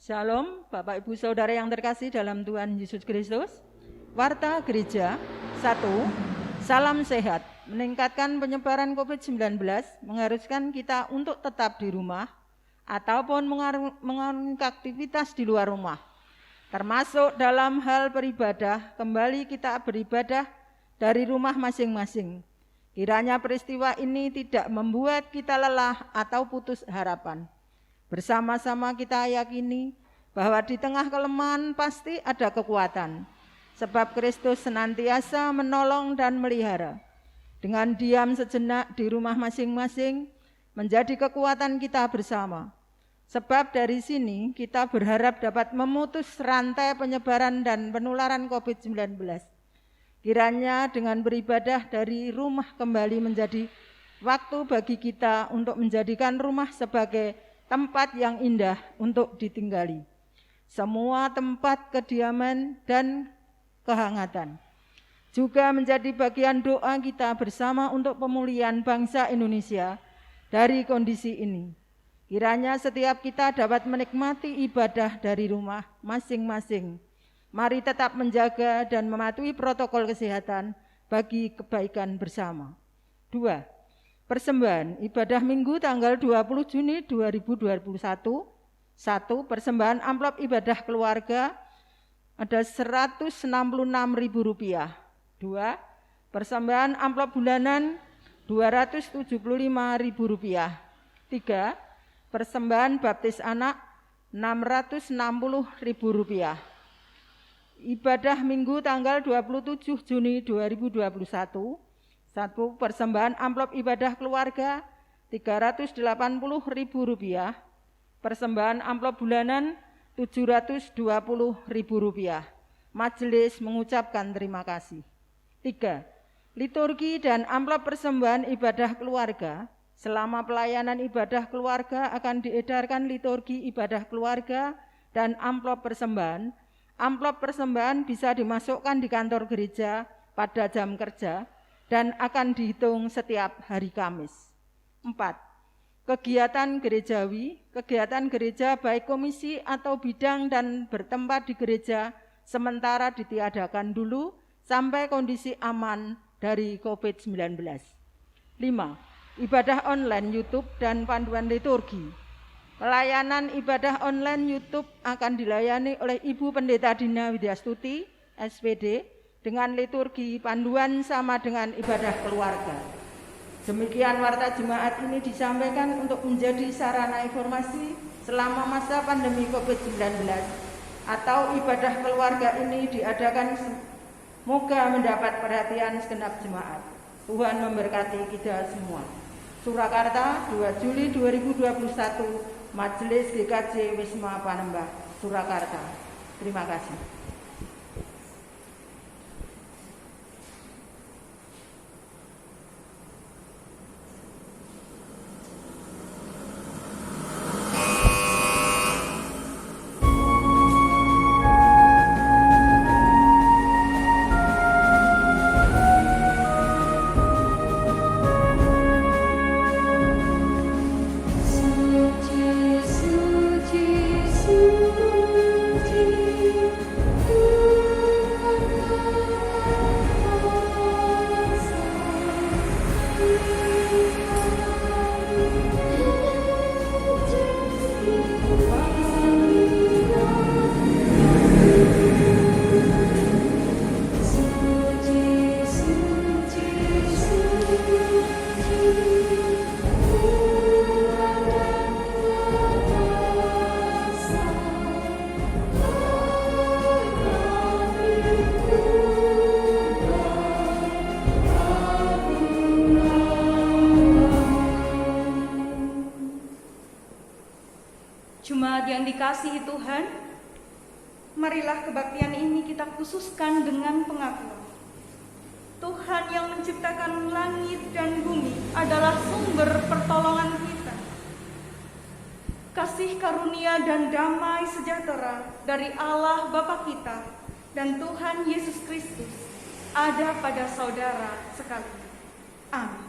Shalom, Bapak Ibu Saudara yang terkasih dalam Tuhan Yesus Kristus. Warta Gereja 1, salam sehat. Meningkatkan penyebaran COVID-19 mengharuskan kita untuk tetap di rumah ataupun mengalami aktivitas di luar rumah. Termasuk dalam hal beribadah, kembali kita beribadah dari rumah masing-masing. Kiranya peristiwa ini tidak membuat kita lelah atau putus harapan. Bersama-sama kita yakini bahwa di tengah kelemahan pasti ada kekuatan. Sebab Kristus senantiasa menolong dan melihara. Dengan diam sejenak di rumah masing-masing menjadi kekuatan kita bersama. Sebab dari sini kita berharap dapat memutus rantai penyebaran dan penularan COVID-19. Kiranya dengan beribadah dari rumah kembali menjadi waktu bagi kita untuk menjadikan rumah sebagai tempat yang indah untuk ditinggali. Semua tempat kediaman dan kehangatan juga menjadi bagian doa kita bersama untuk pemulihan bangsa Indonesia dari kondisi ini. Kiranya setiap kita dapat menikmati ibadah dari rumah masing-masing. Mari tetap menjaga dan mematuhi protokol kesehatan bagi kebaikan bersama. 2. Persembahan ibadah Minggu tanggal 20 Juni 2021. 1. Persembahan amplop ibadah keluarga ada Rp166.000. 2. Persembahan amplop bulanan Rp275.000. 3. Persembahan baptis anak Rp660.000. Ibadah Minggu tanggal 27 Juni 2021. 1. Persembahan amplop ibadah keluarga Rp380.000. Persembahan amplop bulanan Rp720.000. Majelis mengucapkan terima kasih. 3. Liturgi dan amplop persembahan ibadah keluarga. Selama pelayanan ibadah keluarga akan diedarkan liturgi ibadah keluarga dan amplop persembahan. Amplop persembahan bisa dimasukkan di kantor gereja pada jam kerja dan akan dihitung setiap hari Kamis. 4. Kegiatan gerejawi, kegiatan gereja baik komisi atau bidang dan bertempat di gereja sementara ditiadakan dulu sampai kondisi aman dari COVID-19. 5. Ibadah online YouTube dan panduan liturgi. Pelayanan ibadah online YouTube akan dilayani oleh Ibu Pendeta Dina Widyastuti, SPD, dengan liturgi panduan sama dengan ibadah keluarga. Demikian warta jemaat ini disampaikan untuk menjadi sarana informasi selama masa pandemi COVID-19 atau ibadah keluarga ini diadakan semoga mendapat perhatian segenap jemaat. Tuhan memberkati kita semua. Surakarta 2 Juli 2021, Majelis GKJ Wisma Panembah, Surakarta. Terima kasih. Jemaat yang dikasihi Tuhan, marilah kebaktian ini kita khususkan dengan pengakuan. Tuhan yang menciptakan langit dan bumi adalah sumber pertolongan kita. Kasih karunia dan damai sejahtera dari Allah Bapa kita dan Tuhan Yesus Kristus ada pada saudara sekalian. Amin.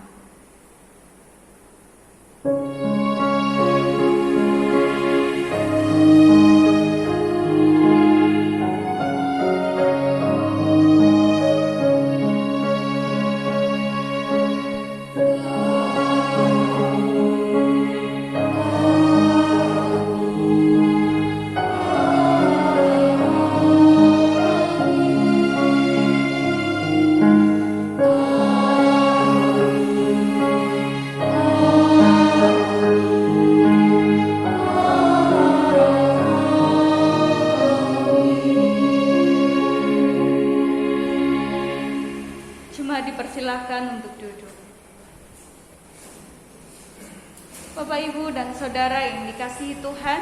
yang dikasihi Tuhan,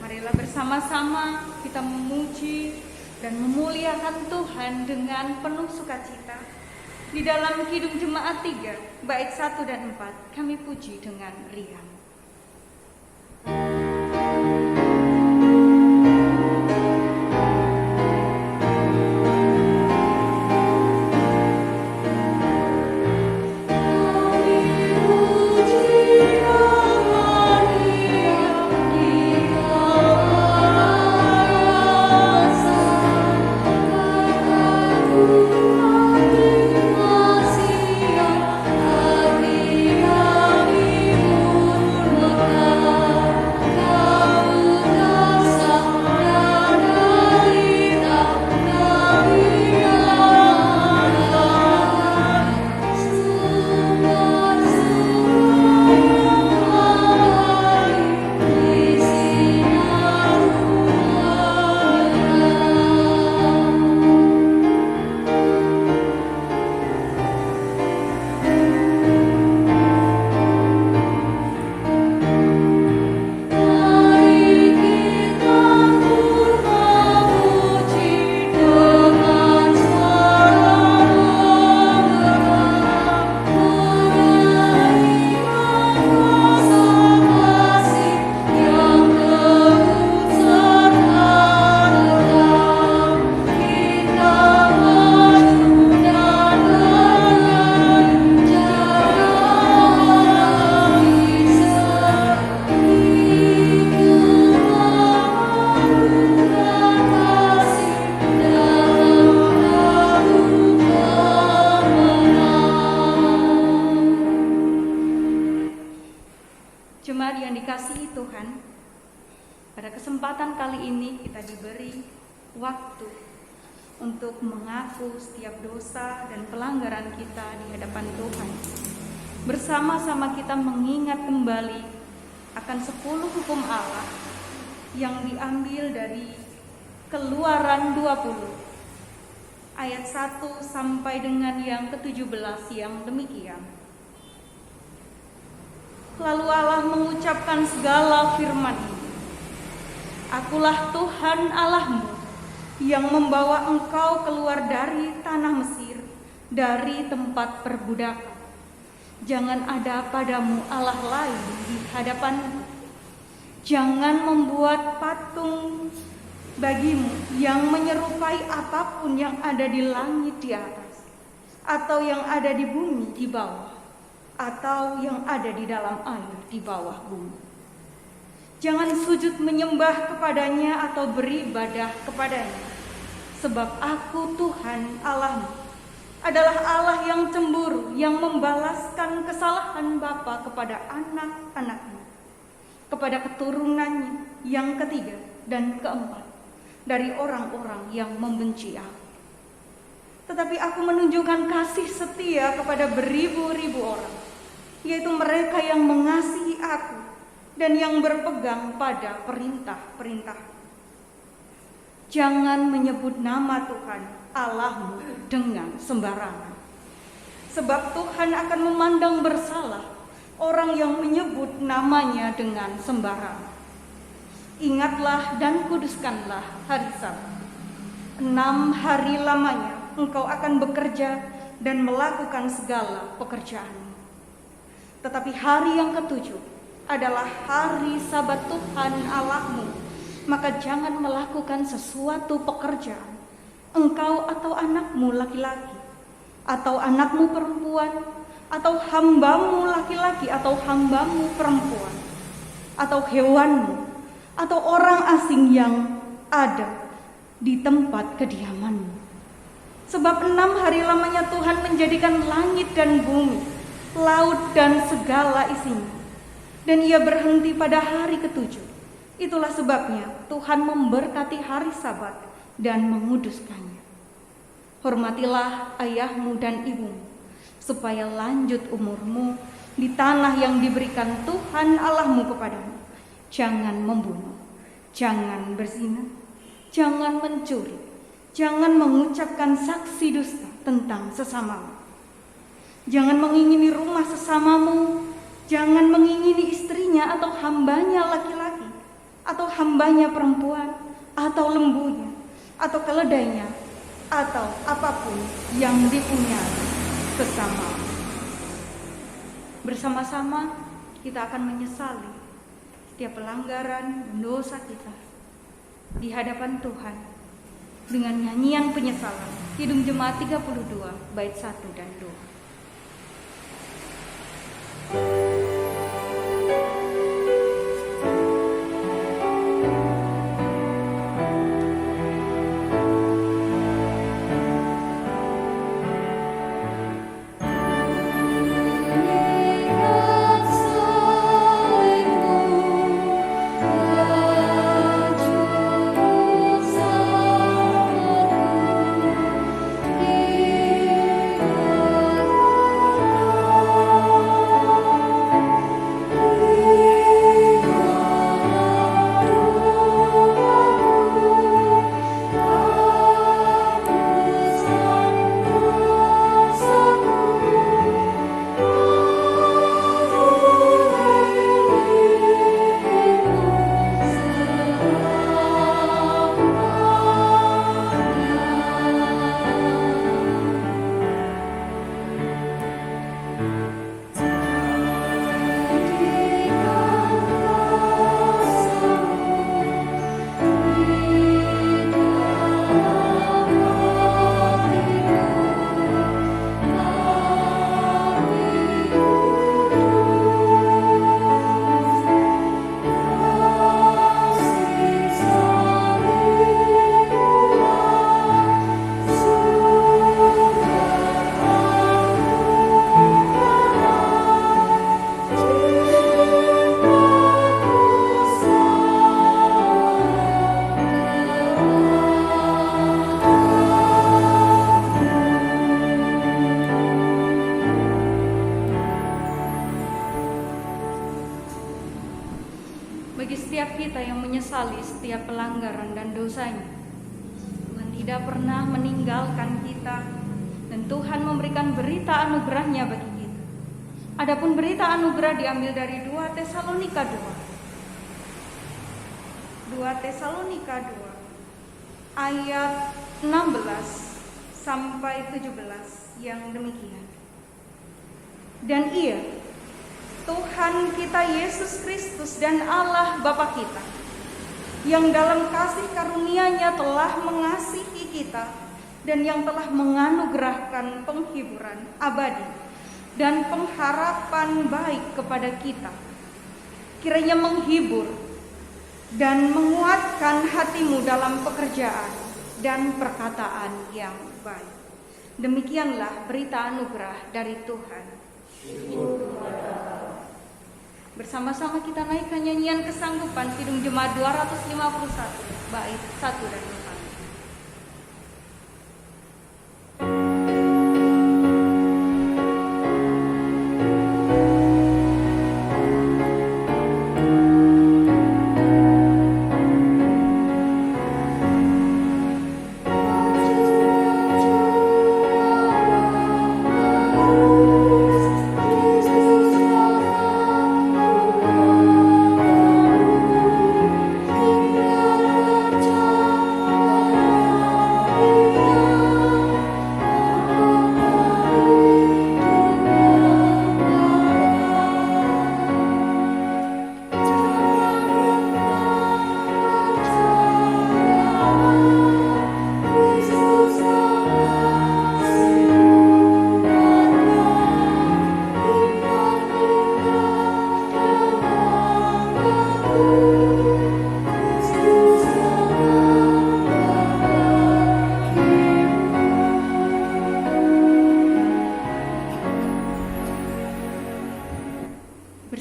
marilah bersama-sama kita memuji dan memuliakan Tuhan dengan penuh sukacita. Di dalam Kidung Jemaat 3, bait 1 dan 4, kami puji dengan riang. Jemaat yang dikasihi Tuhan, pada kesempatan kali ini kita diberi waktu untuk mengaku setiap dosa dan pelanggaran kita di hadapan Tuhan. Bersama-sama kita mengingat kembali akan 10 hukum Allah yang diambil dari Keluaran 20 ayat 1 sampai dengan yang ke-17 yang demikian. Lalu Allah mengucapkan segala firman ini. Akulah Tuhan Allahmu yang membawa engkau keluar dari tanah Mesir, dari tempat perbudakan. Jangan ada padamu Allah lain di hadapanku. Jangan membuat patung bagimu yang menyerupai apapun yang ada di langit di atas, atau yang ada di bumi di bawah, atau yang ada di dalam air di bawah bumi. Jangan sujud menyembah kepadanya atau beribadah kepadanya, sebab aku Tuhan Allahmu adalah Allah yang cemburu, yang membalaskan kesalahan bapa kepada anak-anaknya, kepada keturunannya yang ketiga dan keempat dari orang-orang yang membenci aku. Tetapi aku menunjukkan kasih setia kepada beribu-ribu orang, yaitu mereka yang mengasihi aku dan yang berpegang pada perintah-perintah. Jangan menyebut nama Tuhan Allahmu dengan sembarangan, sebab Tuhan akan memandang bersalah orang yang menyebut namanya dengan sembarangan. Ingatlah dan kuduskanlah hari Sabat. 6 hari lamanya engkau akan bekerja dan melakukan segala pekerjaanmu. Tetapi hari yang ke-7 adalah hari Sabat Tuhan Allahmu, maka jangan melakukan sesuatu pekerjaan, engkau atau anakmu laki-laki, atau anakmu perempuan, atau hambamu laki-laki atau hambamu perempuan, atau hewanmu, atau orang asing yang ada di tempat kediamanmu. Sebab 6 hari lamanya Tuhan menjadikan langit dan bumi, laut dan segala isinya, dan ia berhenti pada hari ke-7. Itulah sebabnya Tuhan memberkati hari Sabat dan menguduskannya. Hormatilah ayahmu dan ibumu, supaya lanjut umurmu di tanah yang diberikan Tuhan Allahmu kepadamu. Jangan membunuh, jangan berzina, jangan mencuri, jangan mengucapkan saksi dusta tentang sesamamu. Jangan mengingini rumah sesamamu, Jangan mengingini istrinya atau hambanya laki-laki, atau hambanya perempuan, atau lembunya, atau keledainya, atau apapun yang dipunyai sesama. Bersama-sama kita akan menyesali setiap pelanggaran dosa kita di hadapan Tuhan dengan nyanyian penyesalan. Kidung Jemaat 32 bait 1 dan 2. Bagi setiap kita yang menyesali setiap pelanggaran dan dosanya, Tuhan tidak pernah meninggalkan kita, dan Tuhan memberikan berita anugerahnya bagi kita. Adapun berita anugerah diambil dari 2 Tesalonika 2. 2 Tesalonika 2 ayat 16 sampai 17 yang demikian. Dan ia, Tuhan kita Yesus Kristus dan Allah Bapa kita, yang dalam kasih karunia-Nya telah mengasihi kita dan yang telah menganugerahkan penghiburan abadi dan pengharapan baik kepada kita, kiranya menghibur dan menguatkan hatimu dalam pekerjaan dan perkataan yang baik. Demikianlah berita anugerah dari Tuhan. Bersama-sama kita naikkan nyanyian kesanggupan Kidung Jemaat 251 bait 1 dan 2.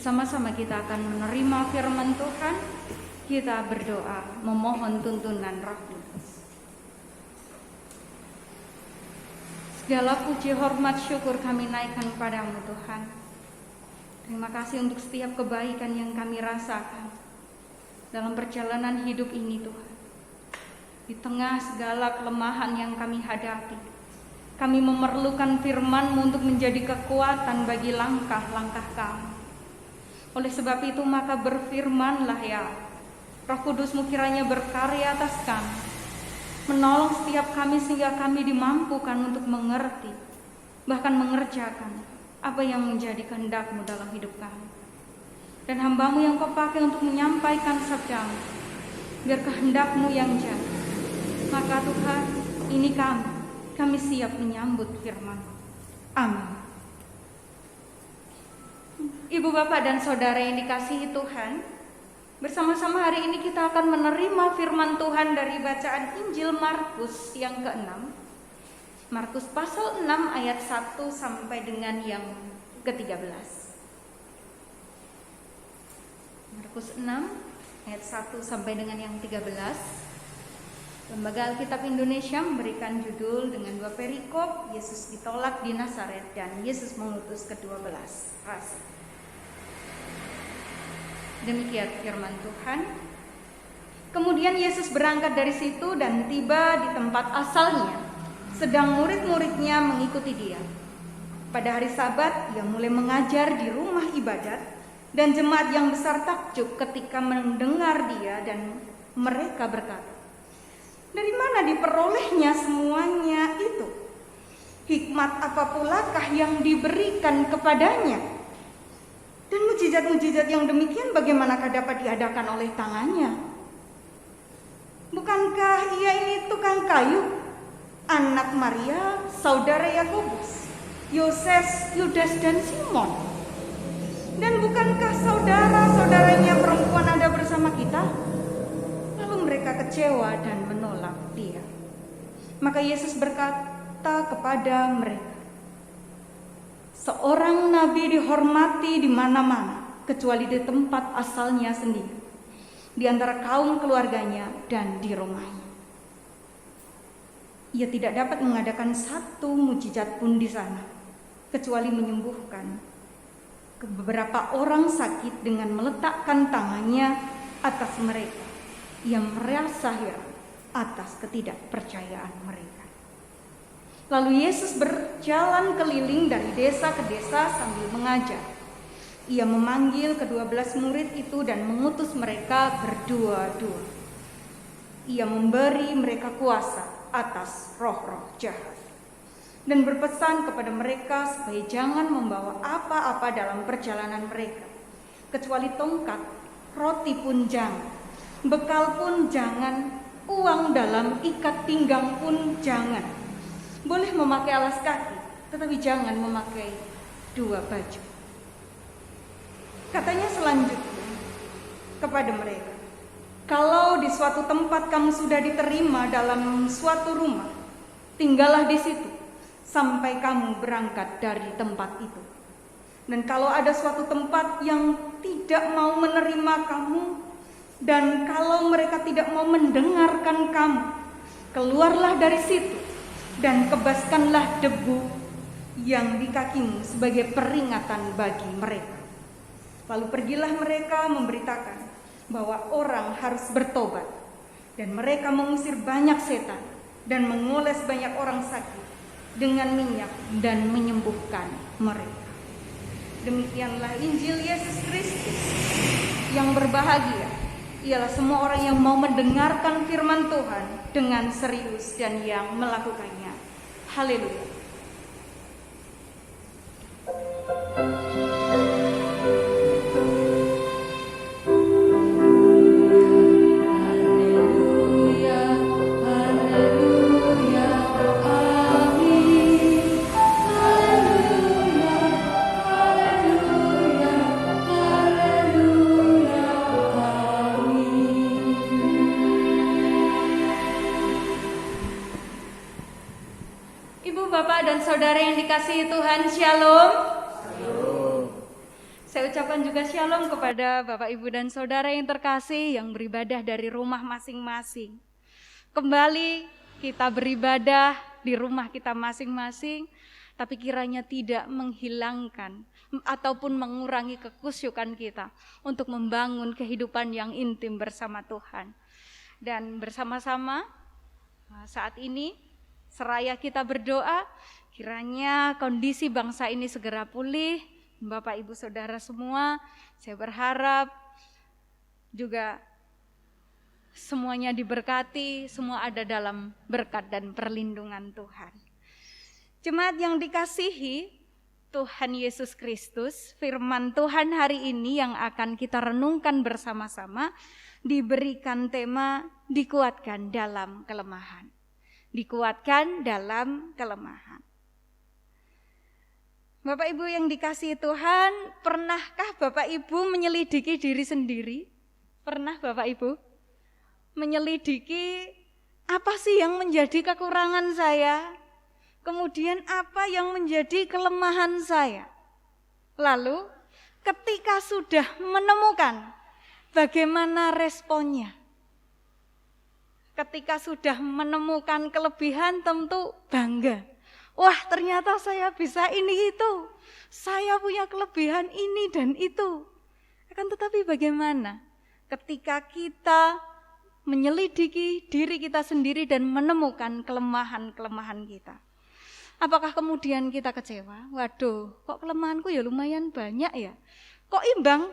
Bersama-sama kita akan menerima firman Tuhan. Kita berdoa memohon tuntunan Roh Kudus. Segala puji, hormat, syukur kami naikkan padamu Tuhan. Terima kasih untuk setiap kebaikan yang kami rasakan dalam perjalanan hidup ini Tuhan. Di tengah segala kelemahan yang kami hadapi, kami memerlukan firman-Mu untuk menjadi kekuatan bagi langkah-langkah kami. Oleh sebab itu maka berfirmanlah ya Roh Kudus-Mu kiranya berkarya atas kami, menolong setiap kami sehingga kami dimampukan untuk mengerti, bahkan mengerjakan apa yang menjadi kehendak-Mu dalam hidup kami. Dan hamba-Mu yang Kau pakai untuk menyampaikan sabda-Mu, biar kehendak-Mu yang jadi. Maka Tuhan, ini kami siap menyambut firman-Mu. Amin. Ibu, Bapak, dan Saudara yang dikasihi Tuhan, bersama-sama hari ini kita akan menerima firman Tuhan dari bacaan Injil Markus yang ke-6. Markus pasal 6 ayat 1 sampai dengan yang ke-13. Markus 6 ayat 1 sampai dengan yang 13. Lembaga Alkitab Indonesia memberikan judul dengan 2 perikop, Yesus ditolak di Nazaret dan Yesus mengutus ke-12 rasul. Demikian firman Tuhan. Kemudian Yesus berangkat dari situ dan tiba di tempat asalnya, sedang murid-muridnya mengikuti dia. Pada hari Sabat, ia mulai mengajar di rumah ibadat, dan jemaat yang besar takjub ketika mendengar dia, dan mereka berkata, dari mana diperolehnya semuanya itu? Hikmat apa pulakah yang diberikan kepadanya? Dan mujizat-mujizat yang demikian bagaimanakah dapat diadakan oleh tangannya? Bukankah ia ini tukang kayu, anak Maria, saudara Yakobus, Yoses, Yudas, dan Simon? Dan bukankah saudara-saudaranya perempuan ada bersama kita? Lalu mereka kecewa dan menolak dia. Maka Yesus berkata kepada mereka, seorang nabi dihormati di mana-mana, kecuali di tempat asalnya sendiri, di antara kaum keluarganya dan di rumahnya. Ia tidak dapat mengadakan satu mujizat pun di sana, kecuali menyembuhkan beberapa orang sakit dengan meletakkan tangannya atas mereka. Ia merasa heran atas ketidakpercayaan mereka. Lalu Yesus berjalan keliling dari desa ke desa sambil mengajar. Ia memanggil ke-12 murid itu dan mengutus mereka berdua-dua. Ia memberi mereka kuasa atas roh-roh jahat dan berpesan kepada mereka supaya jangan membawa apa-apa dalam perjalanan mereka, kecuali tongkat, roti pun jangan, bekal pun jangan, uang dalam ikat pinggang pun jangan. Boleh memakai alas kaki, tetapi jangan memakai 2 baju. Katanya selanjutnya kepada mereka, kalau di suatu tempat kamu sudah diterima dalam suatu rumah, tinggallah di situ sampai kamu berangkat dari tempat itu. Dan kalau ada suatu tempat yang tidak mau menerima kamu, dan kalau mereka tidak mau mendengarkan kamu, keluarlah dari situ dan kebaskanlah debu yang di kakimu sebagai peringatan bagi mereka. Lalu pergilah mereka memberitakan bahwa orang harus bertobat, dan mereka mengusir banyak setan dan mengoles banyak orang sakit dengan minyak dan menyembuhkan mereka. Demikianlah Injil Yesus Kristus. Yang berbahagia ialah semua orang yang mau mendengarkan firman Tuhan dengan serius dan yang melakukannya. Haleluya. Saudara yang dikasihi Tuhan, Shalom. Shalom. Saya ucapkan juga Shalom kepada Bapak, Ibu, dan Saudara yang terkasih yang beribadah dari rumah masing-masing. Kembali kita beribadah di rumah kita masing-masing, tapi kiranya tidak menghilangkan ataupun mengurangi kekusyukan kita untuk membangun kehidupan yang intim bersama Tuhan. Dan bersama-sama saat ini seraya kita berdoa, kiranya kondisi bangsa ini segera pulih, Bapak Ibu Saudara semua, saya berharap juga semuanya diberkati, semua ada dalam berkat dan perlindungan Tuhan. Jemaat yang dikasihi Tuhan Yesus Kristus, firman Tuhan hari ini yang akan kita renungkan bersama-sama diberikan tema dikuatkan dalam kelemahan. Dikuatkan dalam kelemahan. Bapak Ibu yang dikasihi Tuhan, pernahkah Bapak Ibu menyelidiki diri sendiri? Pernah Bapak Ibu? Menyelidiki apa sih yang menjadi kekurangan saya? Kemudian apa yang menjadi kelemahan saya? Lalu ketika sudah menemukan, bagaimana responnya? Ketika sudah menemukan kelebihan tentu bangga. Wah, ternyata saya bisa ini itu. Saya punya kelebihan ini dan itu. Akan tetapi bagaimana ketika kita menyelidiki diri kita sendiri dan menemukan kelemahan-kelemahan kita? Apakah kemudian kita kecewa? Waduh, kok kelemahanku ya lumayan banyak ya? Kok imbang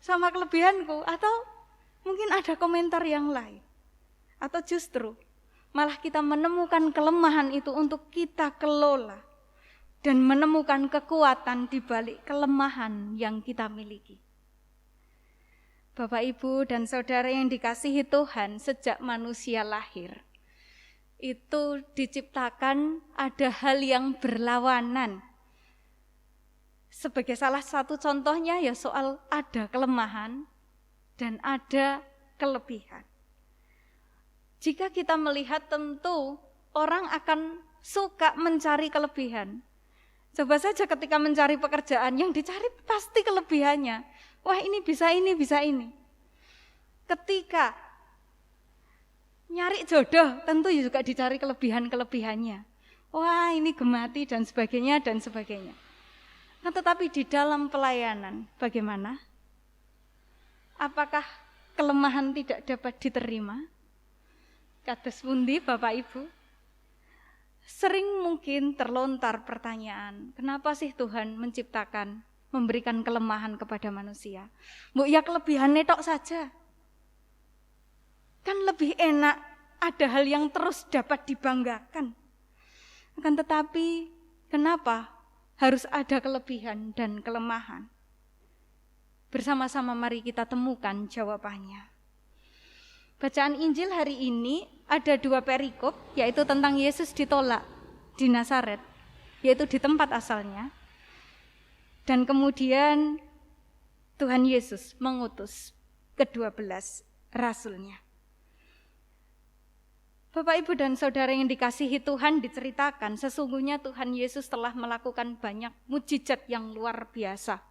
sama kelebihanku? Atau mungkin ada komentar yang lain? Atau justru malah kita menemukan kelemahan itu untuk kita kelola dan menemukan kekuatan di balik kelemahan yang kita miliki. Bapak, Ibu, dan Saudara yang dikasihi Tuhan, sejak manusia lahir, itu diciptakan ada hal yang berlawanan. Sebagai salah satu contohnya ya soal ada kelemahan dan ada kelebihan. Jika kita melihat tentu orang akan suka mencari kelebihan. Coba saja ketika mencari pekerjaan yang dicari pasti kelebihannya. Wah, ini bisa ini, bisa ini. Ketika nyari jodoh tentu juga dicari kelebihan-kelebihannya. Wah, ini gemati dan sebagainya dan sebagainya. Nah, tetapi di dalam pelayanan bagaimana? Apakah kelemahan tidak dapat diterima? Kados pundi Bapak Ibu? Sering mungkin terlontar pertanyaan, kenapa sih Tuhan menciptakan, memberikan kelemahan kepada manusia? Mbok ya kelebihannya tok saja. Kan lebih enak ada hal yang terus dapat dibanggakan. Akan tetapi kenapa harus ada kelebihan dan kelemahan? Bersama-sama mari kita temukan jawabannya. Bacaan Injil hari ini ada 2 perikop, yaitu tentang Yesus ditolak di Nazaret, yaitu di tempat asalnya. Dan kemudian Tuhan Yesus mengutus ke-12 rasulnya. Bapak, Ibu, dan Saudara yang dikasihi Tuhan, diceritakan sesungguhnya Tuhan Yesus telah melakukan banyak mukjizat yang luar biasa.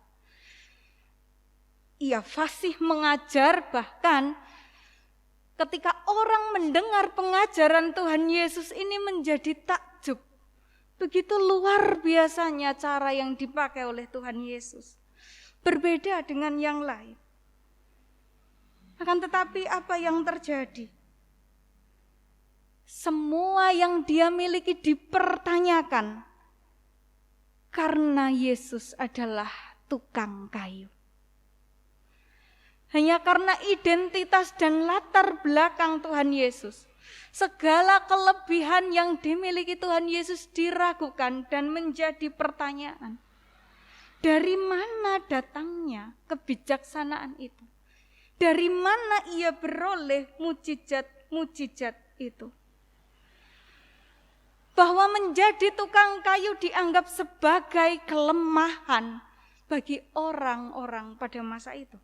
Ia fasih mengajar, bahkan ketika orang mendengar pengajaran Tuhan Yesus ini menjadi takjub. Begitu luar biasanya cara yang dipakai oleh Tuhan Yesus. Berbeda dengan yang lain. Akan tetapi apa yang terjadi? Semua yang dia miliki dipertanyakan. Karena Yesus adalah tukang kayu. Hanya karena identitas dan latar belakang Tuhan Yesus, segala kelebihan yang dimiliki Tuhan Yesus diragukan dan menjadi pertanyaan. Dari mana datangnya kebijaksanaan itu? Dari mana ia beroleh mukjizat-mukjizat itu? Bahwa menjadi tukang kayu dianggap sebagai kelemahan bagi orang-orang pada masa itu.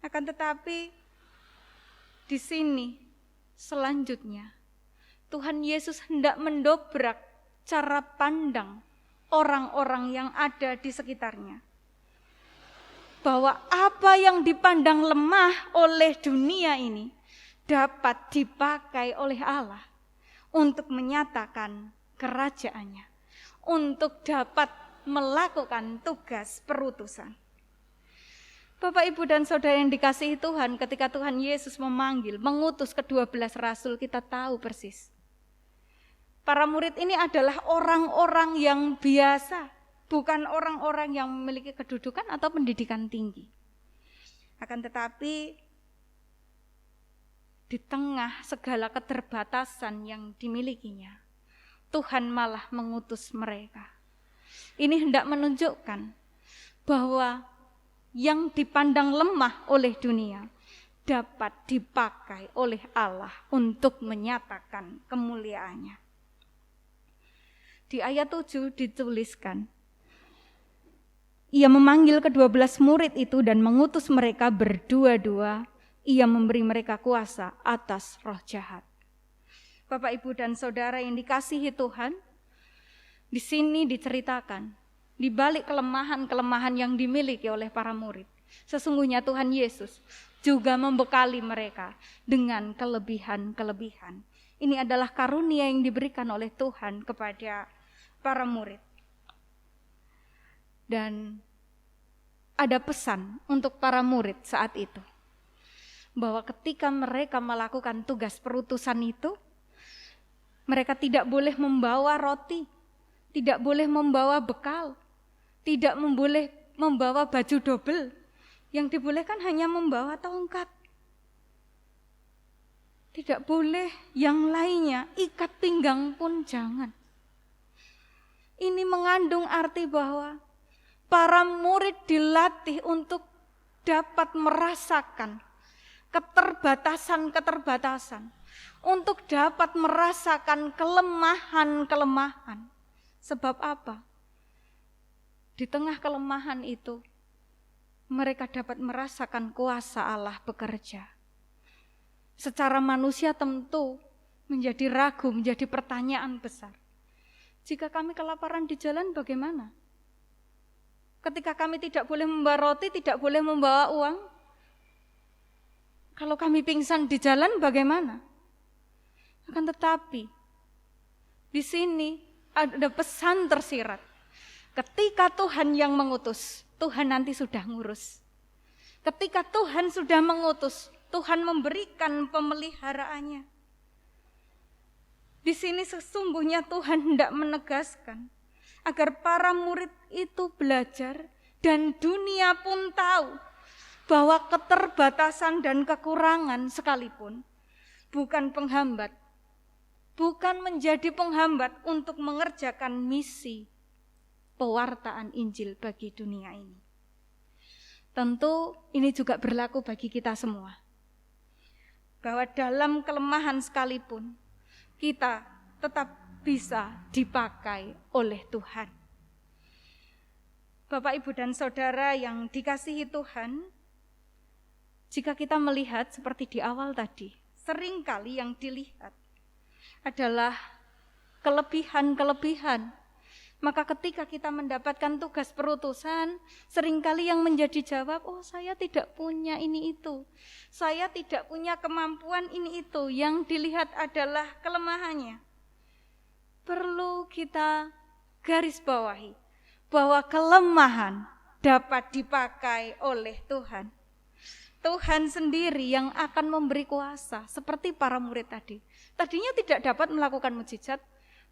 Akan tetapi di sini selanjutnya Tuhan Yesus hendak mendobrak cara pandang orang-orang yang ada di sekitarnya. Bahwa apa yang dipandang lemah oleh dunia ini dapat dipakai oleh Allah untuk menyatakan kerajaannya, untuk dapat melakukan tugas perutusan. Bapak, Ibu, dan Saudara yang dikasihi Tuhan, ketika Tuhan Yesus memanggil, mengutus ke-12 rasul, kita tahu persis. Para murid ini adalah orang-orang yang biasa. bukan orang-orang yang memiliki kedudukan atau pendidikan tinggi. Akan tetapi di tengah segala keterbatasan yang dimilikinya, Tuhan malah mengutus mereka. Ini hendak menunjukkan bahwa yang dipandang lemah oleh dunia dapat dipakai oleh Allah untuk menyatakan kemuliaannya. Di ayat 7 dituliskan, ia memanggil ke-12 murid itu dan mengutus mereka berdua-dua. Ia memberi mereka kuasa atas roh jahat. Bapak, Ibu, dan Saudara yang dikasihi Tuhan, di sini diceritakan, di balik kelemahan-kelemahan yang dimiliki oleh para murid, sesungguhnya Tuhan Yesus juga membekali mereka dengan kelebihan-kelebihan. Ini adalah karunia yang diberikan oleh Tuhan kepada para murid. Dan ada pesan untuk para murid saat itu, bahwa ketika mereka melakukan tugas perutusan itu, mereka tidak boleh membawa roti, tidak boleh membawa bekal, tidak boleh membawa baju double. Yang dibolehkan hanya membawa tongkat. Tidak boleh yang lainnya, ikat pinggang pun jangan. Ini mengandung arti bahwa para murid dilatih untuk dapat merasakan keterbatasan-keterbatasan, untuk dapat merasakan kelemahan-kelemahan. Sebab apa? Di tengah kelemahan itu, mereka dapat merasakan kuasa Allah bekerja. Secara manusia tentu menjadi ragu, menjadi pertanyaan besar. Jika kami kelaparan di jalan bagaimana? Ketika kami tidak boleh membawa roti, tidak boleh membawa uang, kalau kami pingsan di jalan bagaimana? Akan tetapi, di sini ada pesan tersirat. Ketika Tuhan yang mengutus, Tuhan nanti sudah ngurus. Ketika Tuhan sudah mengutus, Tuhan memberikan pemeliharaannya. Di sini sesungguhnya Tuhan hendak menegaskan agar para murid itu belajar dan dunia pun tahu bahwa keterbatasan dan kekurangan sekalipun bukan penghambat, bukan menjadi penghambat untuk mengerjakan misi pewartaan Injil bagi dunia ini. Tentu ini juga berlaku bagi kita semua, bahwa dalam kelemahan sekalipun kita tetap bisa dipakai oleh Tuhan. Bapak, Ibu, dan Saudara yang dikasihi Tuhan, jika kita melihat seperti di awal tadi, seringkali yang dilihat adalah kelebihan-kelebihan. Maka ketika kita mendapatkan tugas perutusan, seringkali yang menjadi jawab, oh saya tidak punya ini itu, saya tidak punya kemampuan ini itu, yang dilihat adalah kelemahannya. Perlu kita garis bawahi bahwa kelemahan dapat dipakai oleh Tuhan. Tuhan sendiri yang akan memberi kuasa, seperti para murid tadi. Tadinya tidak dapat melakukan mukjizat,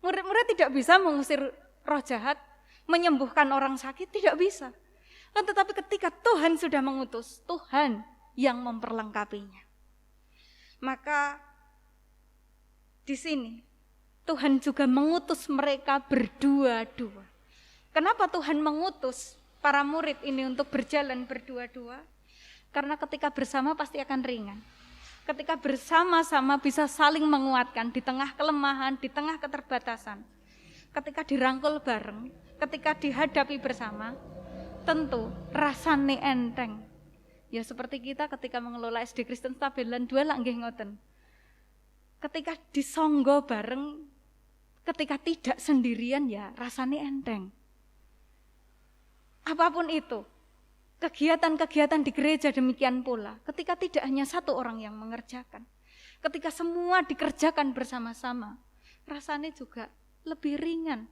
murid-murid tidak bisa mengusir roh jahat, menyembuhkan orang sakit, tidak bisa. Tetapi ketika Tuhan sudah mengutus, Tuhan yang memperlengkapinya. Maka di sini Tuhan juga mengutus mereka berdua-dua. Kenapa Tuhan mengutus para murid ini untuk berjalan berdua-dua? Karena ketika bersama pasti akan ringan. Ketika bersama-sama bisa saling menguatkan di tengah kelemahan, di tengah keterbatasan. Ketika dirangkul bareng, ketika dihadapi bersama, tentu rasane enteng. Ya seperti kita ketika mengelola SD Kristen Stabilan 2 lah nggih ngoten. Ketika disonggo bareng, ketika tidak sendirian ya rasane enteng. Apapun itu, kegiatan-kegiatan di gereja demikian pula, ketika tidak hanya satu orang yang mengerjakan, ketika semua dikerjakan bersama-sama, rasanya juga lebih ringan.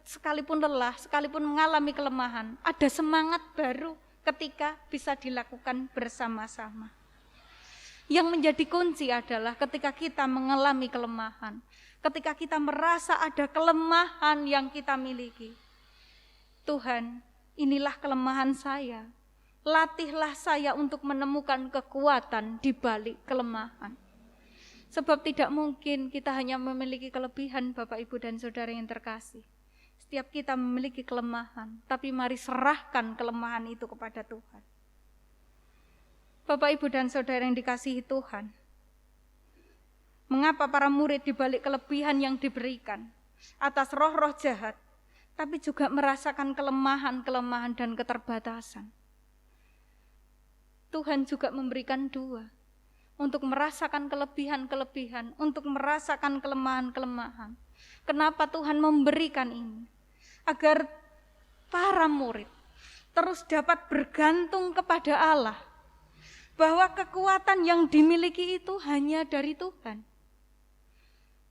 Sekalipun lelah, sekalipun mengalami kelemahan, ada semangat baru ketika bisa dilakukan bersama-sama. Yang menjadi kunci adalah ketika kita mengalami kelemahan, ketika kita merasa ada kelemahan yang kita miliki, Tuhan, inilah kelemahan saya. Latihlah saya untuk menemukan kekuatan di balik kelemahan. Sebab tidak mungkin kita hanya memiliki kelebihan, Bapak, Ibu, dan Saudara yang terkasih. Setiap kita memiliki kelemahan, tapi mari serahkan kelemahan itu kepada Tuhan. Bapak, Ibu, dan Saudara yang dikasihi Tuhan, mengapa para murid di balik kelebihan yang diberikan atas roh-roh jahat, tapi juga merasakan kelemahan-kelemahan dan keterbatasan? Tuhan juga memberikan dua, untuk merasakan kelebihan-kelebihan, untuk merasakan kelemahan-kelemahan. Kenapa Tuhan memberikan ini? Agar para murid terus dapat bergantung kepada Allah, bahwa kekuatan yang dimiliki itu hanya dari Tuhan.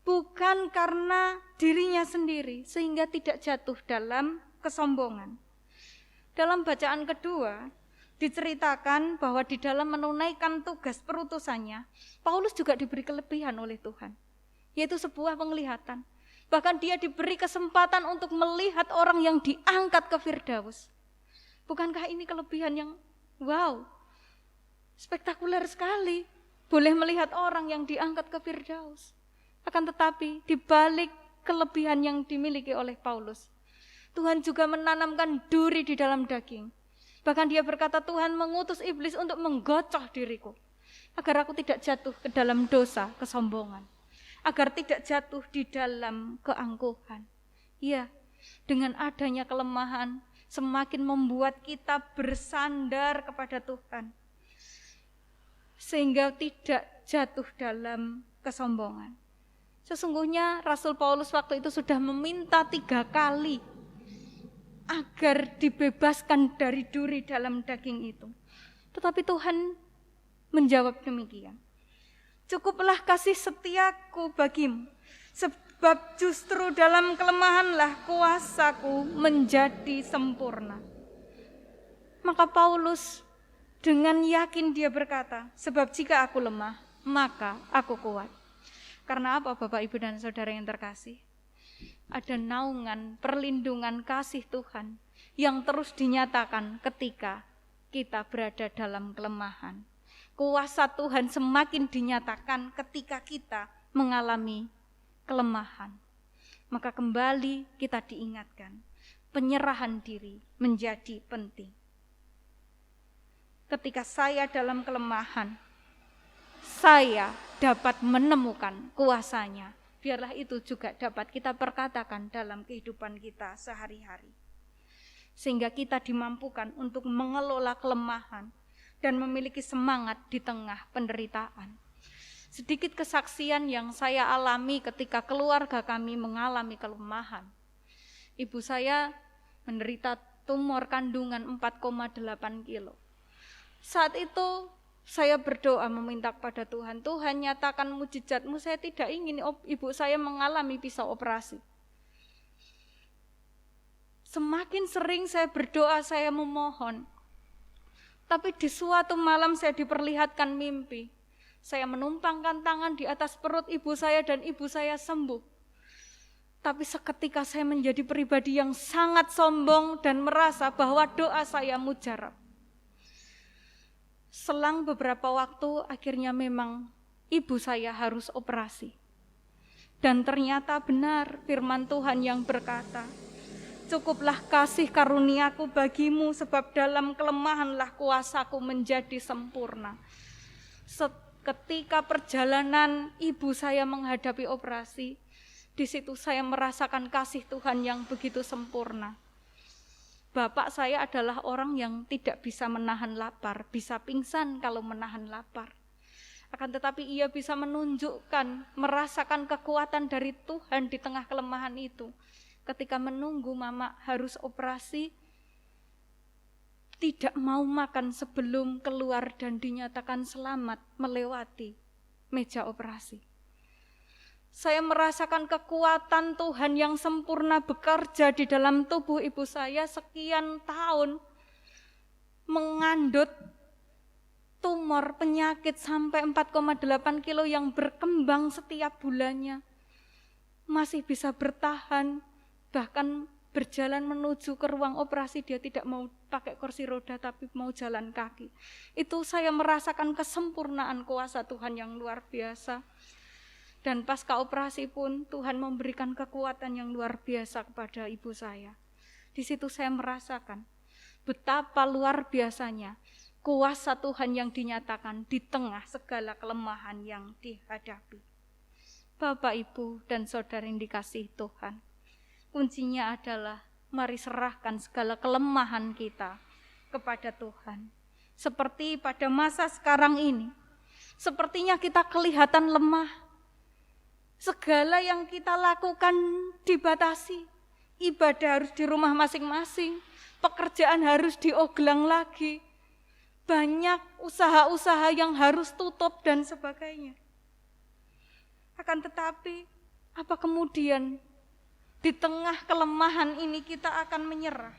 Bukan karena dirinya sendiri, sehingga tidak jatuh dalam kesombongan. Dalam bacaan kedua, diceritakan bahwa di dalam menunaikan tugas perutusannya, Paulus juga diberi kelebihan oleh Tuhan, yaitu sebuah penglihatan. Bahkan dia diberi kesempatan untuk melihat orang yang diangkat ke Firdaus. Bukankah ini kelebihan yang wow, spektakuler sekali, boleh melihat orang yang diangkat ke Firdaus. Akan tetapi di balik kelebihan yang dimiliki oleh Paulus, Tuhan juga menanamkan duri di dalam daging. Bahkan dia berkata, Tuhan mengutus iblis untuk menggocoh diriku, agar aku tidak jatuh ke dalam dosa, kesombongan, agar tidak jatuh di dalam keangkuhan. Ya, dengan adanya kelemahan, semakin membuat kita bersandar kepada Tuhan, sehingga tidak jatuh dalam kesombongan. Sesungguhnya Rasul Paulus waktu itu sudah meminta 3 kali agar dibebaskan dari duri dalam daging itu. Tetapi Tuhan menjawab demikian, cukuplah kasih setiaku bagimu, sebab justru dalam kelemahanlah kuasaku menjadi sempurna. Maka Paulus dengan yakin dia berkata, sebab jika aku lemah, maka aku kuat. Karena apa, Bapak, Ibu, dan Saudara yang terkasih? Ada naungan, perlindungan kasih Tuhan yang terus dinyatakan ketika kita berada dalam kelemahan. Kuasa Tuhan semakin dinyatakan ketika kita mengalami kelemahan. Maka kembali kita diingatkan, penyerahan diri menjadi penting. Ketika saya dalam kelemahan, saya dapat menemukan kuasanya. Biarlah itu juga dapat kita perkatakan dalam kehidupan kita sehari-hari. Sehingga kita dimampukan untuk mengelola kelemahan dan memiliki semangat di tengah penderitaan. Sedikit kesaksian yang saya alami ketika keluarga kami mengalami kelemahan. Ibu saya menderita tumor kandungan 4,8 kilo. Saat itu saya berdoa meminta kepada Tuhan, Tuhan nyatakan mujizat-Mu, saya tidak ingin ibu saya mengalami pisau operasi. Semakin sering saya berdoa, saya memohon. Tapi di suatu malam saya diperlihatkan mimpi. Saya menumpangkan tangan di atas perut ibu saya dan ibu saya sembuh. Tapi seketika saya menjadi pribadi yang sangat sombong dan merasa bahwa doa saya mujarab. Selang beberapa waktu akhirnya memang ibu saya harus operasi. Dan ternyata benar firman Tuhan yang berkata, cukuplah kasih karuniaku bagimu, sebab dalam kelemahanlah kuasaku menjadi sempurna. Ketika perjalanan ibu saya menghadapi operasi, di situ saya merasakan kasih Tuhan yang begitu sempurna. Bapak saya adalah orang yang tidak bisa menahan lapar, bisa pingsan kalau menahan lapar. Akan tetapi ia bisa menunjukkan, merasakan kekuatan dari Tuhan di tengah kelemahan itu. Ketika menunggu mama harus operasi, tidak mau makan sebelum keluar dan dinyatakan selamat melewati meja operasi. Saya merasakan kekuatan Tuhan yang sempurna bekerja di dalam tubuh ibu saya sekian tahun, mengandut tumor penyakit sampai 4,8 kilo yang berkembang setiap bulannya. Masih bisa bertahan, bahkan berjalan menuju ke ruang operasi, dia tidak mau pakai kursi roda tapi mau jalan kaki. Itu saya merasakan kesempurnaan kuasa Tuhan yang luar biasa. Dan pasca operasi pun Tuhan memberikan kekuatan yang luar biasa kepada ibu saya. Di situ saya merasakan betapa luar biasanya kuasa Tuhan yang dinyatakan di tengah segala kelemahan yang dihadapi. Bapak, Ibu, dan saudara yang dikasihi Tuhan, kuncinya adalah mari serahkan segala kelemahan kita kepada Tuhan. Seperti pada masa sekarang ini, sepertinya kita kelihatan lemah. Segala yang kita lakukan dibatasi. Ibadah harus di rumah masing-masing, pekerjaan harus dioglang lagi. Banyak usaha-usaha yang harus tutup dan sebagainya. Akan tetapi, apa kemudian di tengah kelemahan ini kita akan menyerah?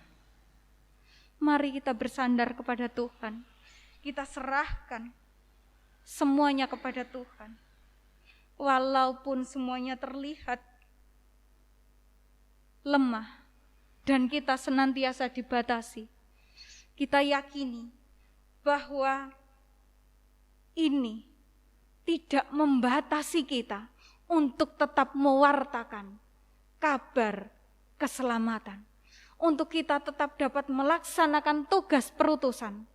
Mari kita bersandar kepada Tuhan. Kita serahkan semuanya kepada Tuhan. Walaupun semuanya terlihat lemah dan kita senantiasa dibatasi, kita yakini bahwa ini tidak membatasi kita untuk tetap mewartakan kabar keselamatan, untuk kita tetap dapat melaksanakan tugas perutusan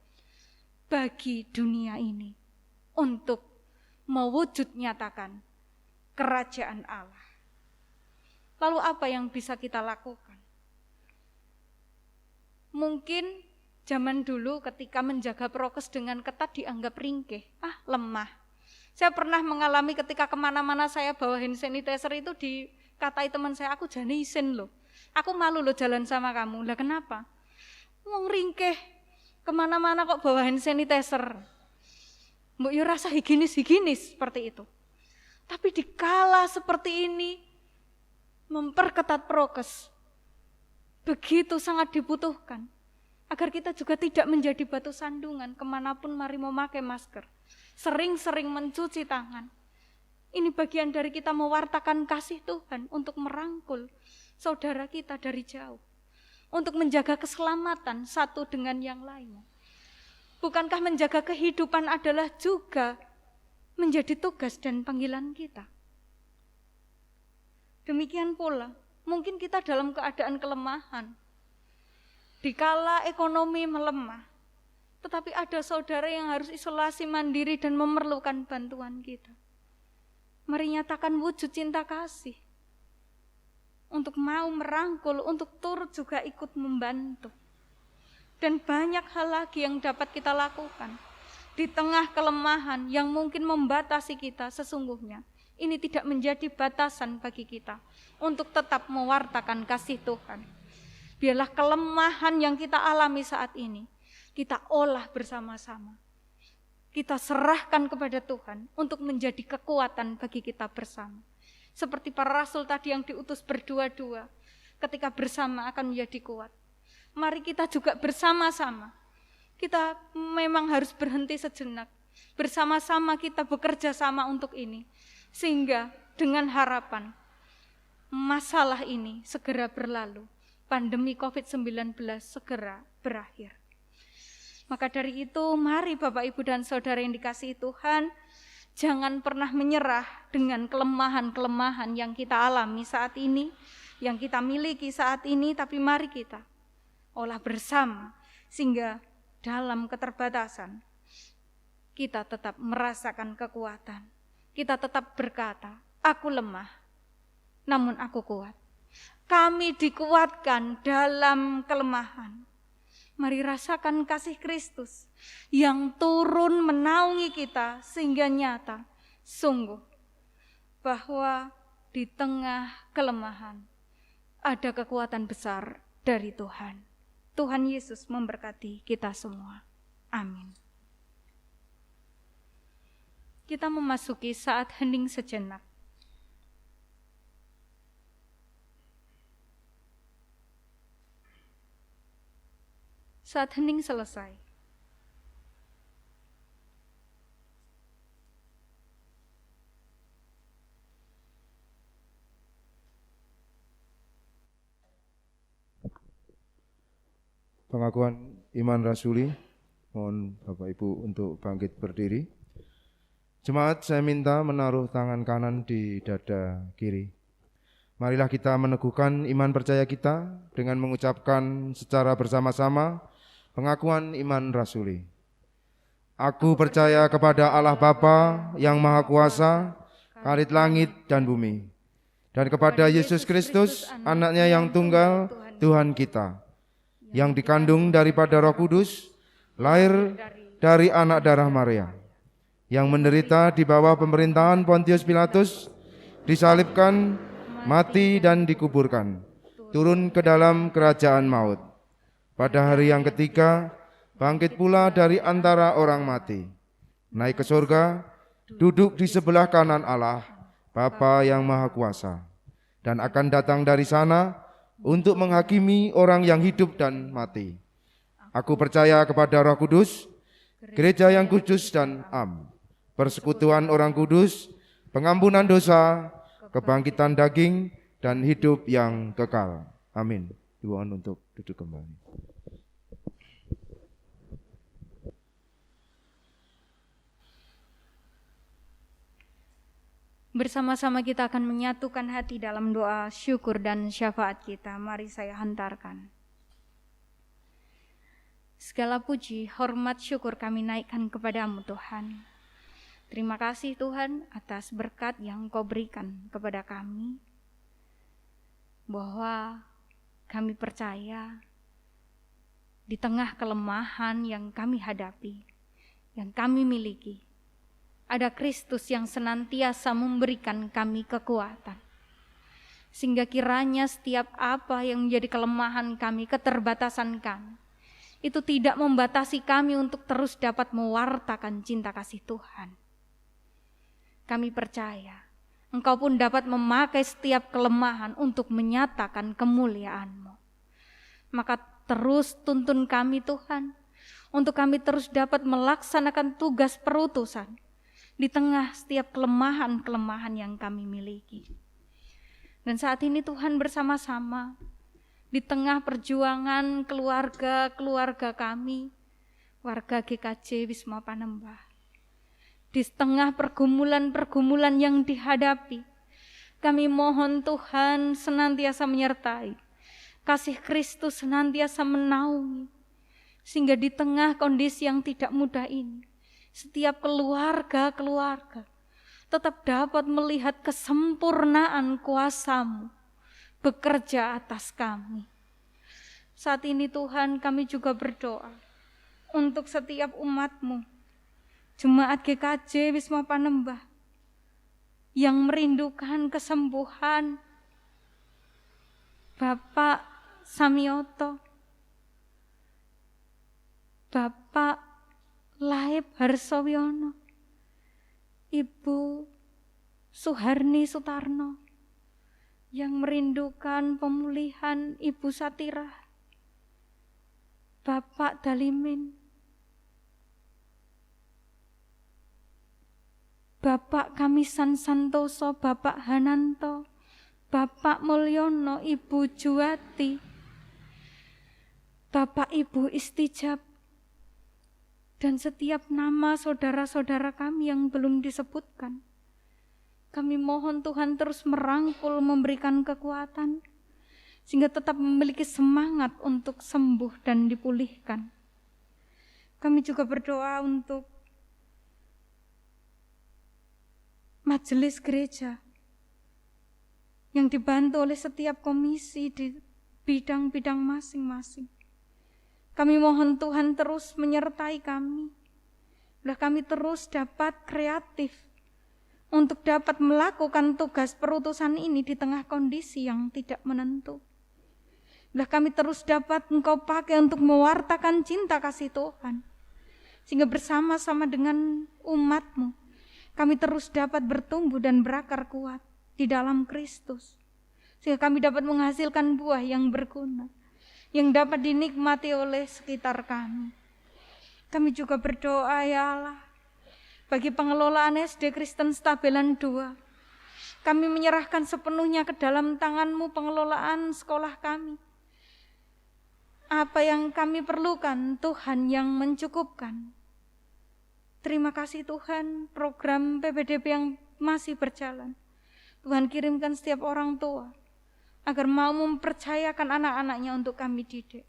bagi dunia ini, untuk mewujud nyatakan kerajaan Allah. Lalu apa yang bisa kita lakukan? Mungkin zaman dulu ketika menjaga prokes dengan ketat dianggap ringkih, lemah. Saya pernah mengalami ketika kemana-mana saya bawa hand sanitizer itu dikatai teman saya, aku jane isin loh. Aku malu loh jalan sama kamu. Lah kenapa? Wong ringkih, kemana-mana kok bawa hand sanitizer. Mbok yo rasa higienis seperti itu. Tapi dikala seperti ini, memperketat prokes, begitu sangat dibutuhkan. Agar kita juga tidak menjadi batu sandungan, kemanapun mari memakai masker. Sering-sering mencuci tangan. Ini bagian dari kita mewartakan kasih Tuhan untuk merangkul saudara kita dari jauh. Untuk menjaga keselamatan satu dengan yang lainnya. Bukankah menjaga kehidupan adalah juga menjadi tugas dan panggilan kita? Demikian pula, mungkin kita dalam keadaan kelemahan. Dikala ekonomi melemah, tetapi ada saudara yang harus isolasi mandiri dan memerlukan bantuan kita. Mari nyatakan wujud cinta kasih. Untuk mau merangkul, untuk turut juga ikut membantu. Dan banyak hal lagi yang dapat kita lakukan. Di tengah kelemahan yang mungkin membatasi kita sesungguhnya. Ini tidak menjadi batasan bagi kita. Untuk tetap mewartakan kasih Tuhan. Biarlah kelemahan yang kita alami saat ini kita olah bersama-sama. Kita serahkan kepada Tuhan untuk menjadi kekuatan bagi kita bersama. Seperti para rasul tadi yang diutus berdua-dua, ketika bersama akan menjadi kuat. Mari kita juga bersama-sama. Kita memang harus berhenti sejenak. Bersama-sama kita bekerja sama untuk ini. Sehingga dengan harapan masalah ini segera berlalu. Pandemi COVID-19 segera berakhir. Maka dari itu, mari Bapak, Ibu, dan Saudara yang dikasihi Tuhan, jangan pernah menyerah dengan kelemahan-kelemahan yang kita alami saat ini, yang kita miliki saat ini, tapi mari kita olah bersama, sehingga dalam keterbatasan, kita tetap merasakan kekuatan. Kita tetap berkata, aku lemah, namun aku kuat. Kami dikuatkan dalam kelemahan. Mari rasakan kasih Kristus yang turun menaungi kita sehingga nyata, sungguh, bahwa di tengah kelemahan ada kekuatan besar dari Tuhan. Tuhan Yesus memberkati kita semua. Amin. Kita memasuki saat hening sejenak. Saat hening selesai, pengakuan iman rasuli. Mohon Bapak Ibu untuk bangkit berdiri. Jemaat, saya minta menaruh tangan kanan di dada kiri. Marilah kita meneguhkan iman percaya kita dengan mengucapkan secara bersama-sama pengakuan iman rasuli. Aku percaya kepada Allah Bapa yang Maha Kuasa, Khalid langit dan bumi, dan kepada Yesus Kristus, Anak-Nya yang tunggal, Tuhan kita, yang dikandung daripada Roh Kudus, lahir dari anak darah Maria, yang menderita di bawah pemerintahan Pontius Pilatus, disalibkan, mati dan dikuburkan, turun ke dalam kerajaan maut. Pada hari yang ketiga, bangkit pula dari antara orang mati, naik ke surga, duduk di sebelah kanan Allah, Bapa yang Maha Kuasa, dan akan datang dari sana untuk menghakimi orang yang hidup dan mati. Aku percaya kepada Roh Kudus, gereja yang kudus dan am, persekutuan orang kudus, pengampunan dosa, kebangkitan daging, dan hidup yang kekal. Amin. Dimohon untuk duduk kembali. Bersama-sama kita akan menyatukan hati dalam doa syukur dan syafaat kita. Mari saya hantarkan. Segala puji, hormat, syukur kami naikkan kepadamu Tuhan. Terima kasih Tuhan atas berkat yang Kau berikan kepada kami. Bahwa kami percaya di tengah kelemahan yang kami hadapi, yang kami miliki, ada Kristus yang senantiasa memberikan kami kekuatan. Sehingga kiranya setiap apa yang menjadi kelemahan kami, keterbatasan kami, itu tidak membatasi kami untuk terus dapat mewartakan cinta kasih Tuhan. Kami percaya Engkau pun dapat memakai setiap kelemahan untuk menyatakan kemuliaan-Mu. Maka terus tuntun kami Tuhan, untuk kami terus dapat melaksanakan tugas perutusan di tengah setiap kelemahan-kelemahan yang kami miliki. Dan saat ini Tuhan bersama-sama di tengah perjuangan keluarga-keluarga kami, warga GKJ Wisma Panembah, di tengah pergumulan-pergumulan yang dihadapi, kami mohon Tuhan senantiasa menyertai, kasih Kristus senantiasa menaungi, sehingga di tengah kondisi yang tidak mudah ini, setiap keluarga-keluarga tetap dapat melihat kesempurnaan kuasa-Mu bekerja atas kami. Saat ini Tuhan kami juga berdoa untuk setiap umat-Mu, Jemaat GKJ Wisma Panembah yang merindukan kesembuhan Bapak Samioto, Bapak Laib Harsowiono, Ibu Suharni Sutarno, yang merindukan pemulihan Ibu Satira, Bapak Dalimin, Bapak Kamisan Santoso, Bapak Hananto, Bapak Mulyono, Ibu Juwati, Bapak Ibu Istijab, dan setiap nama saudara-saudara kami yang belum disebutkan. Kami mohon Tuhan terus merangkul, memberikan kekuatan, sehingga tetap memiliki semangat untuk sembuh dan dipulihkan. Kami juga berdoa untuk majelis gereja yang dibantu oleh setiap komisi di bidang-bidang masing-masing. Kami mohon Tuhan terus menyertai kami. Biar kami terus dapat kreatif untuk dapat melakukan tugas perutusan ini di tengah kondisi yang tidak menentu. Biar kami terus dapat Engkau pakai untuk mewartakan cinta kasih Tuhan. Sehingga bersama-sama dengan umat-Mu, kami terus dapat bertumbuh dan berakar kuat di dalam Kristus. Sehingga kami dapat menghasilkan buah yang berguna, yang dapat dinikmati oleh sekitar kami. Kami juga berdoa ya Allah, bagi pengelolaan SD Kristen Stabelan 2. Kami menyerahkan sepenuhnya ke dalam tangan-Mu pengelolaan sekolah kami. Apa yang kami perlukan, Tuhan yang mencukupkan. Terima kasih Tuhan, program PPDB yang masih berjalan. Tuhan kirimkan setiap orang tua agar mau mempercayakan anak-anaknya untuk kami didik.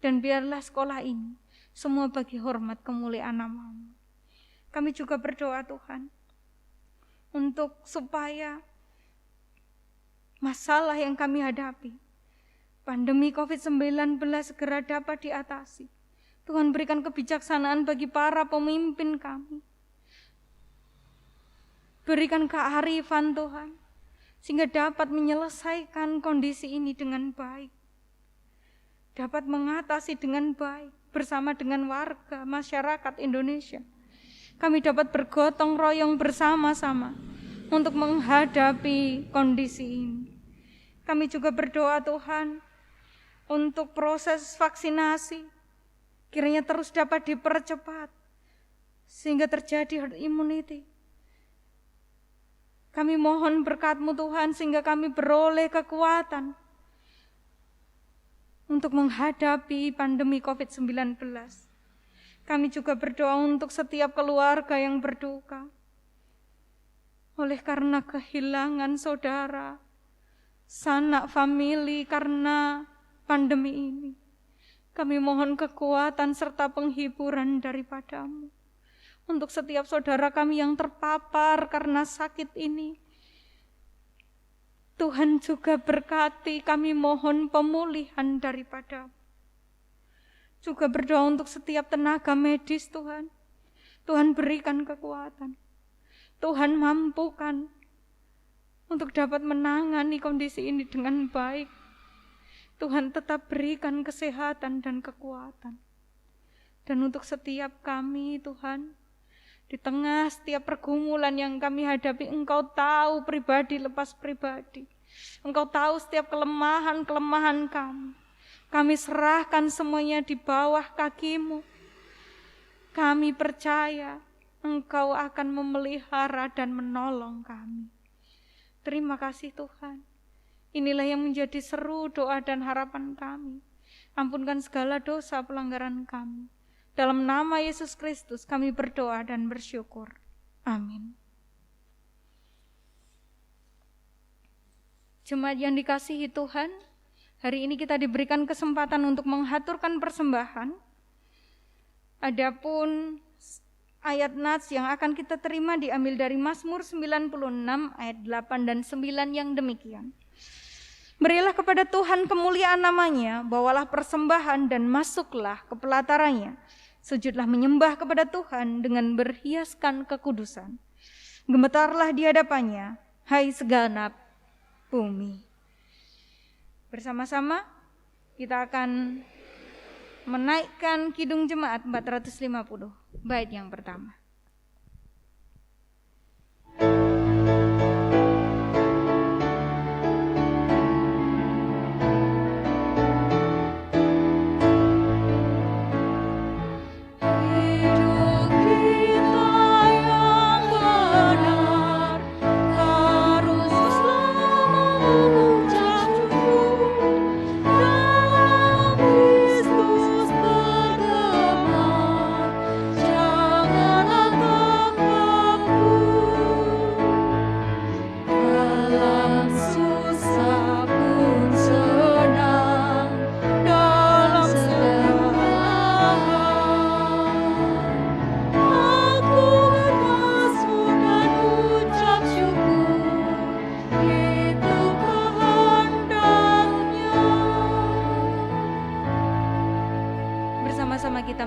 Dan biarlah sekolah ini semua bagi hormat kemuliaan nama-Mu. Kami juga berdoa Tuhan, untuk supaya masalah yang kami hadapi, pandemi COVID-19 segera dapat diatasi. Tuhan berikan kebijaksanaan bagi para pemimpin kami. Berikan kearifan Tuhan, sehingga dapat menyelesaikan kondisi ini dengan baik. Dapat mengatasi dengan baik bersama dengan warga, masyarakat Indonesia. Kami dapat bergotong royong bersama-sama untuk menghadapi kondisi ini. Kami juga berdoa Tuhan, untuk proses vaksinasi kiranya terus dapat dipercepat sehingga terjadi herd immunity. Kami mohon berkat-Mu Tuhan sehingga kami beroleh kekuatan untuk menghadapi pandemi COVID-19. Kami juga berdoa untuk setiap keluarga yang berduka oleh karena kehilangan saudara, sanak famili karena pandemi ini. Kami mohon kekuatan serta penghiburan daripada-Mu. Untuk setiap saudara kami yang terpapar karena sakit ini, Tuhan juga berkati, kami mohon pemulihan daripada-Mu. Juga berdoa untuk setiap tenaga medis Tuhan. Tuhan berikan kekuatan. Tuhan mampukan untuk dapat menangani kondisi ini dengan baik. Tuhan tetap berikan kesehatan dan kekuatan. Dan untuk setiap kami Tuhan, di tengah setiap pergumulan yang kami hadapi, Engkau tahu pribadi lepas pribadi. Engkau tahu setiap kelemahan-kelemahan kami. Kami serahkan semuanya di bawah kaki-Mu. Kami percaya Engkau akan memelihara dan menolong kami. Terima kasih Tuhan. Inilah yang menjadi seru doa dan harapan kami. Ampunkan segala dosa pelanggaran kami. Dalam nama Yesus Kristus kami berdoa dan bersyukur. Amin. Jemaat yang dikasihi Tuhan, hari ini kita diberikan kesempatan untuk menghaturkan persembahan. Adapun ayat nats yang akan kita terima diambil dari Mazmur 96 ayat 8 dan 9 yang demikian. Berilah kepada Tuhan kemuliaan namanya, bawalah persembahan dan masuklah ke pelatarannya. Sujudlah menyembah kepada Tuhan dengan berhiaskan kekudusan. Gemetarlah di hadapannya, hai segenap bumi. Bersama-sama kita akan menaikkan Kidung Jemaat 450, bait yang pertama.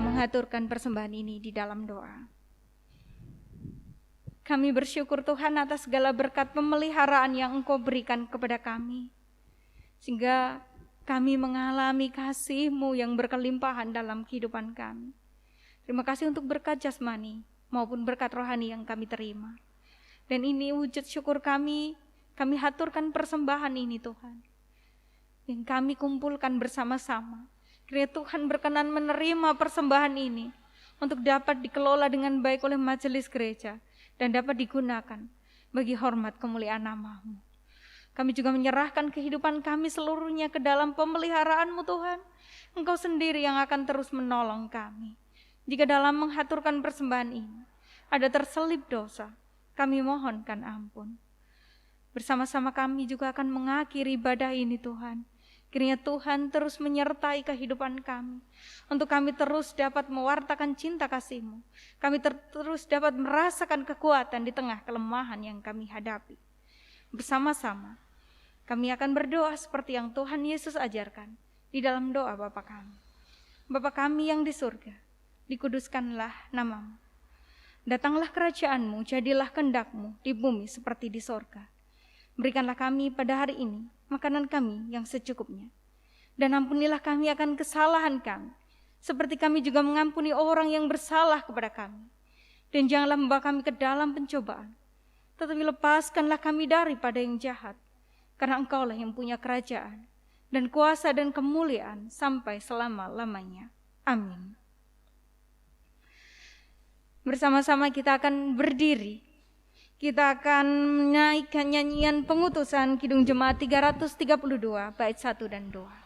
Mengaturkan persembahan ini di dalam doa. Kami bersyukur Tuhan atas segala berkat pemeliharaan yang Engkau berikan kepada kami, sehingga kami mengalami kasih-Mu yang berkelimpahan dalam kehidupan kami. Terima kasih untuk berkat jasmani maupun berkat rohani yang kami terima. Dan ini wujud syukur kami haturkan persembahan ini Tuhan, yang kami kumpulkan bersama-sama. Kiranya Tuhan berkenan menerima persembahan ini untuk dapat dikelola dengan baik oleh majelis gereja dan dapat digunakan bagi hormat kemuliaan nama-Mu. Kami juga menyerahkan kehidupan kami seluruhnya ke dalam pemeliharaan-Mu Tuhan. Engkau sendiri yang akan terus menolong kami. Jika dalam menghaturkan persembahan ini ada terselip dosa, kami mohonkan ampun. Bersama-sama kami juga akan mengakhiri ibadah ini Tuhan. Kiranya Tuhan terus menyertai kehidupan kami. Untuk kami terus dapat mewartakan cinta kasih-Mu. Kami terus dapat merasakan kekuatan di tengah kelemahan yang kami hadapi. Bersama-sama kami akan berdoa seperti yang Tuhan Yesus ajarkan di dalam doa Bapa kami. Bapa kami yang di surga, dikuduskanlah nama-Mu. Datanglah kerajaan-Mu, jadilah kehendak-Mu di bumi seperti di sorga. Berikanlah kami pada hari ini makanan kami yang secukupnya. Dan ampunilah kami akan kesalahan kami, seperti kami juga mengampuni orang yang bersalah kepada kami. Dan janganlah membawa kami ke dalam pencobaan, tetapi lepaskanlah kami daripada yang jahat, karena Engkaulah yang punya kerajaan, dan kuasa dan kemuliaan sampai selama-lamanya. Amin. Bersama-sama kita akan berdiri. Kita akan menaikkan nyanyian pengutusan Kidung Jemaat 332 bait 1 dan 2.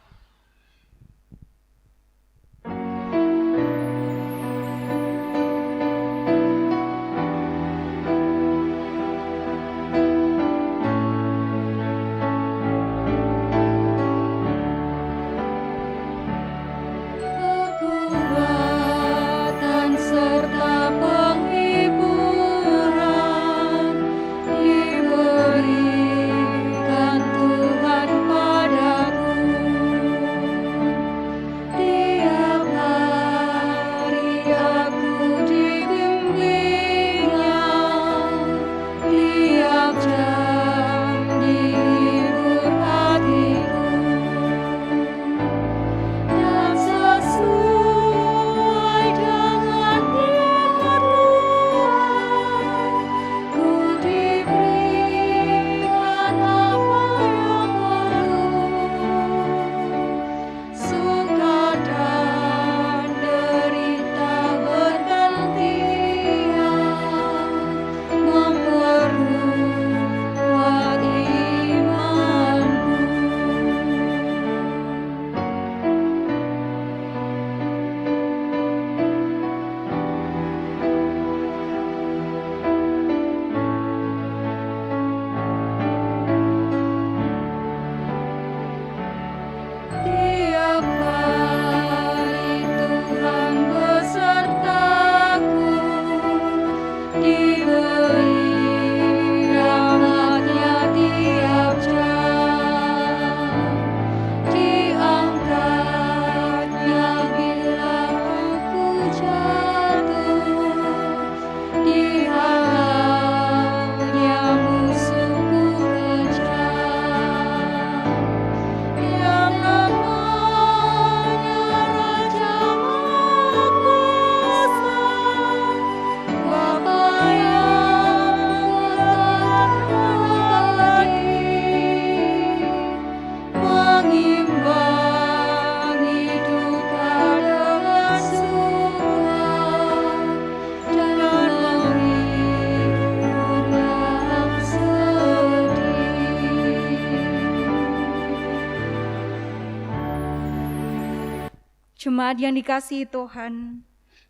Jemaat yang dikasihi Tuhan,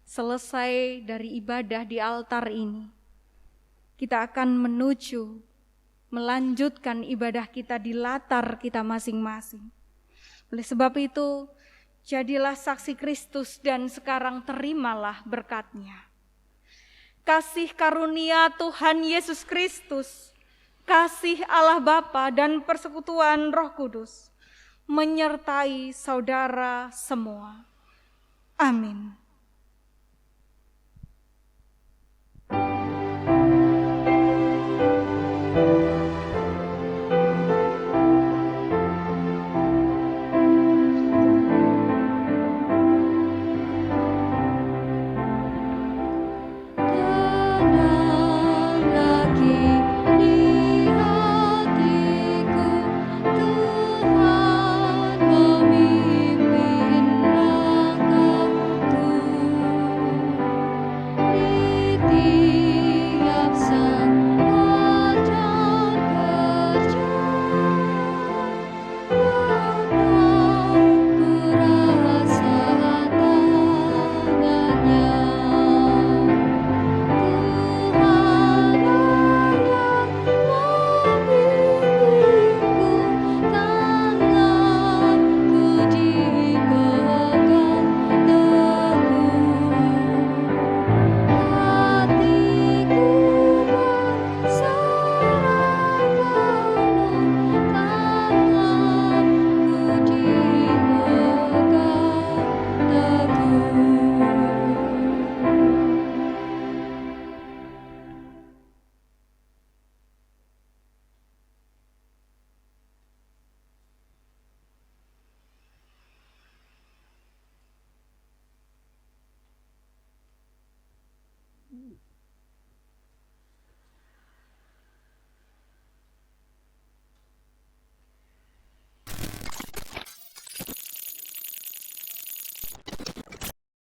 selesai dari ibadah di altar ini, kita akan melanjutkan ibadah kita di latar kita masing-masing. Oleh sebab itu, jadilah saksi Kristus dan sekarang terimalah berkat-Nya. Kasih karunia Tuhan Yesus Kristus, kasih Allah Bapa dan persekutuan Roh Kudus menyertai saudara semua. Amin.